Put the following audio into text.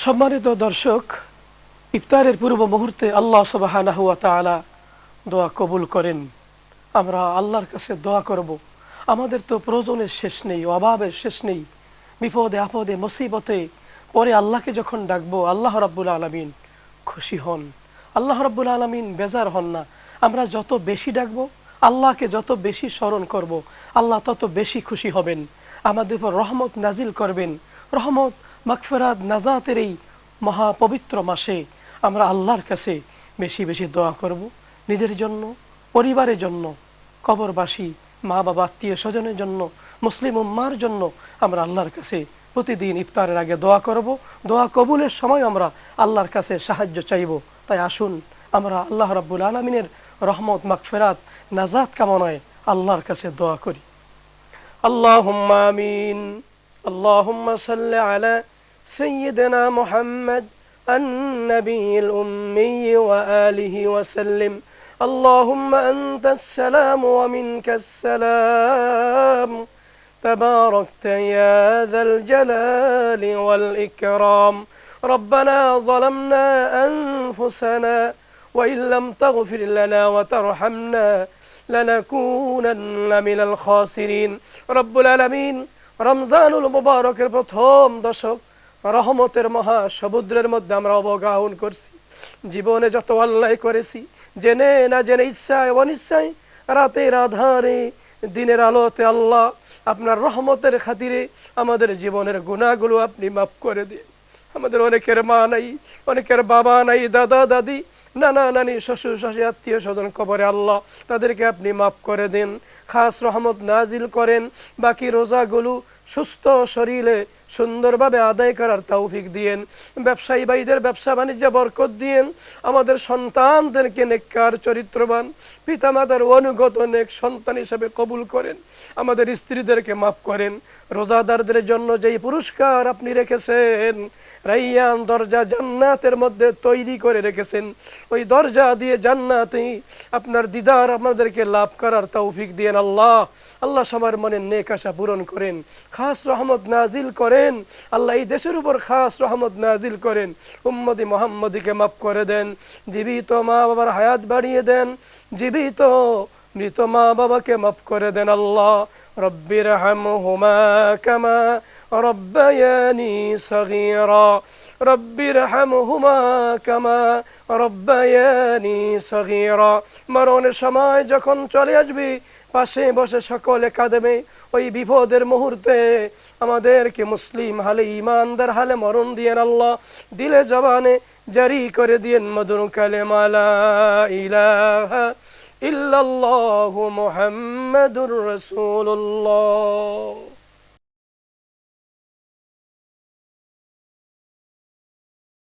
সম্মানিত দর্শক, ইফতারের পূর্ব মুহূর্তে আল্লাহ সুবহানাহু ওয়া তাআলা দোয়া কবুল করেন। আমরা আল্লাহর কাছে দোয়া করব। আমাদের তো প্রয়োজনের শেষ নেই, অভাবের শেষ নেই। বিপদে আপদে মুসিবতে পরে আল্লাহকে যখন ডাকবো, আল্লাহ রাব্বুল আলামিন খুশি হন, আল্লাহ রাব্বুল আলামিন বেজার হন না। আমরা যত বেশি ডাকবো, আল্লাহকে যত বেশি স্মরণ করব, আল্লাহ তত বেশি খুশি হবেন, আমাদের উপর রহমত নাজিল করবেন। রহমত, মাগফিরাত, নাজাতের এই মহাপবিত্র মাসে আমরা আল্লাহর কাছে বেশি বেশি দোয়া করব, নিজের জন্য, পরিবারের জন্য, কবরবাসী, মা বাবা, আত্মীয় স্বজনের জন্য, মুসলিম উম্মার জন্য আমরা আল্লাহর কাছে প্রতিদিন ইফতারের আগে দোয়া করব। দোয়া কবুলের সময় আমরা আল্লাহর কাছে সাহায্য চাইব। তাই আসুন আমরা আল্লাহ রাব্বুল আলামিনের রহমত, মাগফিরাত, নাজাত কামনায় আল্লাহর কাছে দোয়া করি। আল্লাহুম্মা আমিন। আল্লাহুম্মা সাল্লি আলা সাইয়্যিদিনা মুহাম্মদ আন-নাবিয়্যিল উম্মি ওয়া আলিহি ওয়া সাল্লিম। اللهم أنت السلام ومنك السلام تباركت يا ذا الجلال والإكرام ربنا ظلمنا أنفسنا وإن لم تغفر لنا وترحمنا لنكونن من الخاسرين رب العالمين রমজানুল মুবারকের প্রথম দশক রহমতের মহা সমুদ্রের মধ্যে আমরা অবগাহন করছি। জীবনে যত অন্যায় করেছি, জেনে না জেনে, ইচ্ছায় অনিচ্ছায়, রাতের আধারে দিনের আলোতে, আল্লাহ আপনার রহমতের খাতিরে আমাদের জীবনের গুনাহগুলো আপনি মাফ করে দিন। আমাদের অনেকের মা নাই, অনেকের বাবা নাই, দাদা দাদি, নানা নানি, শ্বশুর শাশুড়ি, আত্মীয় স্বজন কবরে, আল্লাহ তাদেরকে আপনি মাফ করে দিন, খাস রহমত নাজিল করেন। বাকি রোজাগুলো সুস্থ শরীরে সুন্দরভাবে আদায় করার তৌফিক দিয়েন। ব্যবসায়ী ভাইদের ব্যবসা বাণিজ্যে বরকত দিয়েন। আমাদের সন্তানদেরকে নেককার চরিত্রবান, পিতামাতার অনুগত নেক সন্তান হিসেবে কবুল করেন। আমাদের স্ত্রীদেরকে মাফ করেন। রোজাদারদের জন্য যেই পুরস্কার আপনি রেখেছেন, রাইয়ান দরজা জান্নাতের মধ্যে তৈরি করে রেখেছেন, ওই দরজা দিয়ে জান্নাতে আপনার দিদার আমাদেরকে লাভ করার তৌফিক দিয়েন। আল্লাহ আল্লাহ সবার মনের নেক আশা পূরণ করেন, খাস রহমত নাজিল করেন। আল্লাহ এই দেশের উপর খাস রহমত নাজিল করেন। উম্মতি মুহাম্মদীকে মাফ করে দেন। জীবিত মা বাবার হায়াত বাড়িয়ে দেন। জীবিত মৃত মা বাবাকে মাফ করে দেন। আল্লাহ রব্বিরহামহুমা কামা রব্বায়ানি সগীরা রব্বিরহামহুমা কামা রব্বায়ানি সগীরা। মরণের সময় যখন চলে আসবি, পাশে বসে সকলে কাঁদবে। ওই বিপদের মুহূর্তে আমাদেরকে মুসলিম হালে, ঈমানদার হালে মরণ দিয়েন। আল্লাহ দিলে জবানে জারি করে দিয়েন মধুর কালেমা লা ইলাহা ইল্লাল্লাহু মুহাম্মাদুর রাসূলুল্লাহ।